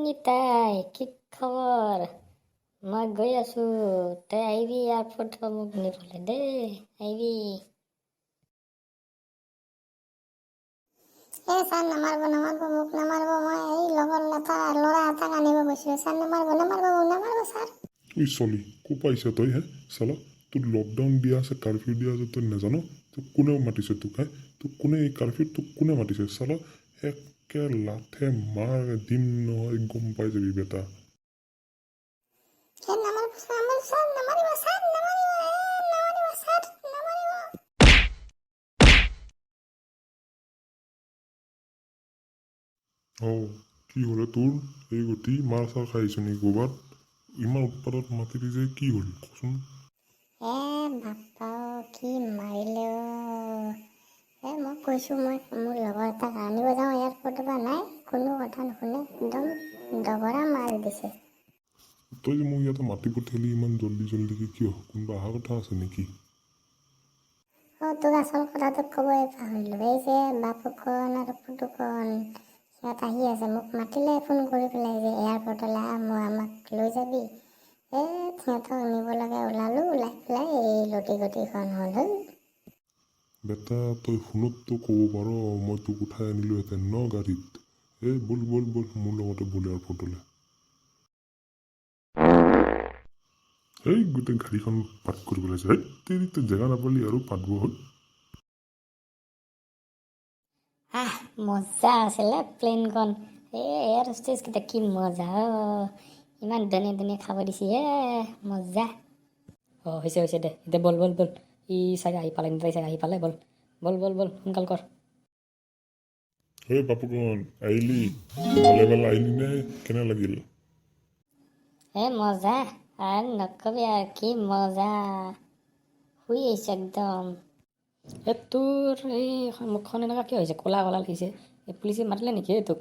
নিতাই কি খবৰ? মই গৈ আছো, তই আহিবি এয়াৰপৰ্ট মোক নিবলৈ দেই, আহিবি। স্যাৰ নামাৰবো মুখ নামাৰবো মই এই লগৰ ল'ৰা এটাক আনিব গৈছিলোঁ স্যাৰ নামাৰবো স্যাৰ। ওই চলি ক'ৰ পাইছ তই হে চালা তোৰ লকডাউন দিয়া আছে কাৰফিউ দিয়া আছে তই নাজানো তোক কোনে মাতিছে তোক হে তোক কোনে এই কাৰফিউত তোক কোনে মাতিছে চালা একে লাঠে মাৰ দিম নহয় গম পাই যাবি বেটা। কি হ'লে তোৰ এই গতি মাৰ চাৰ খাইছ নেকি ক'ৰবাত ইমান উৎপাদত মাতি যে কি হ'ল কচোন? বাপ্পা কি মাৰিলে মই কৈছোঁ মই মোৰ লগৰ এটাক আনিব যাওঁ এয়াৰপৰ্টৰ পৰা নাই কোনো কথা নুশুনে একদম দগৰা মাৰি দিছে। তই যে মোক ইয়াতে মাতি পঠিয়ালি ইমান জল্দিকৈ কিয় কোনোবা অহা কথা আছে নেকি? তোক আচল কথাটো ক'বই পাহৰিলোঁ এই যে বাপুকণ আৰু পুতুকণ সিহঁত আহি আছে মোক মাতিলে ফোন কৰি পেলাই যে এয়াৰপৰ্টলৈ মই আমাক লৈ যাবি সিহঁতক নিব লাগে ওলাই পেলাই এই লটি গটিখন হ'ল বেটা তই ফোনততো ক'ব পাৰ মই তোক উঠাই আনিলোহেঁতেন ন গাড়ীত বল মোৰ লগতে বল এয়াৰপৰ্টলৈ। এই গোটেই গাড়ীখন পাত কৰিব লাগিছে তই জেগা নাপালি আৰু পাতব হ'ল। মজা আছিলে প্লেনখন, এয়াৰ হোষ্টেজকেইটা কি মজা ইমান ধুনীয়া খাব দিছে মজা। হৈছে দে এতিয়া বল ই চাগে আহি পালে নিতাই চাগে আহি পালে বল সোনকাল কৰ। বাপুকণ আহিলি ভালে আহিলি নে কেনে লাগিল? মজা আৰু নকবি আৰু কি মজা শুই আহিছে একদম। তোৰ এই মুখখন এনেকুৱা কিয় হৈছে ক'লা লাগিছে এই পুলিচে মাতিলে নেকি তোক?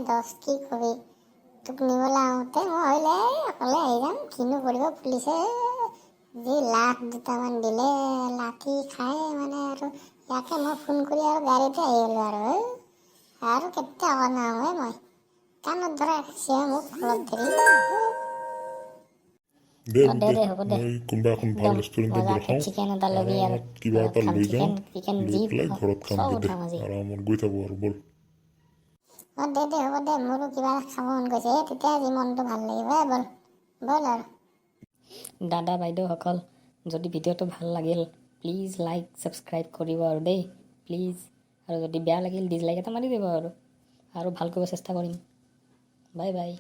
দছ কি কবি তোক নিবলৈ আহোঁতে মই ভাবিলে অকলে আহি যাম কিনো কৰিব পুলিচে যি লাখ দুটামান দিলে লাঠি খাই মানে আৰু ইয়াকে মই ফোন কৰি আৰু গাড়ীতে আহি গ'লোঁ আৰু কেতিয়াও নাহোঁ মই কাণত ধৰা ৰাখিছে মোক অলপ দেৰি। দে হ'ব দে মই কোনোবা এখন ভাল ৰেষ্টুৰেণ্টত ৰখাওঁ চিকেন এটা ল'বি আৰু কিবা এটা লৈ যাওঁ চিকেন লৈ যি পেলাই ঘৰত খাম চব দে উঠাম আজি। আৰামত গৈ থাকোঁ আৰু বল। দে হ'ব দে মোৰো কিবা খাব মন গৈছে তেতিয়া আজি মনটো ভাল লাগিব বল আৰু। দাদা বাইদেউসকল যদি ভিডিঅ'টো ভাল লাগিল প্লিজ লাইক ছাবস্ক্ৰাইব কৰিব আৰু দেই প্লিজ, আৰু যদি বেয়া লাগিল ডিছলাইক এটা মাৰি দিব আৰু ভালকৈ চেষ্টা কৰিম। বাই।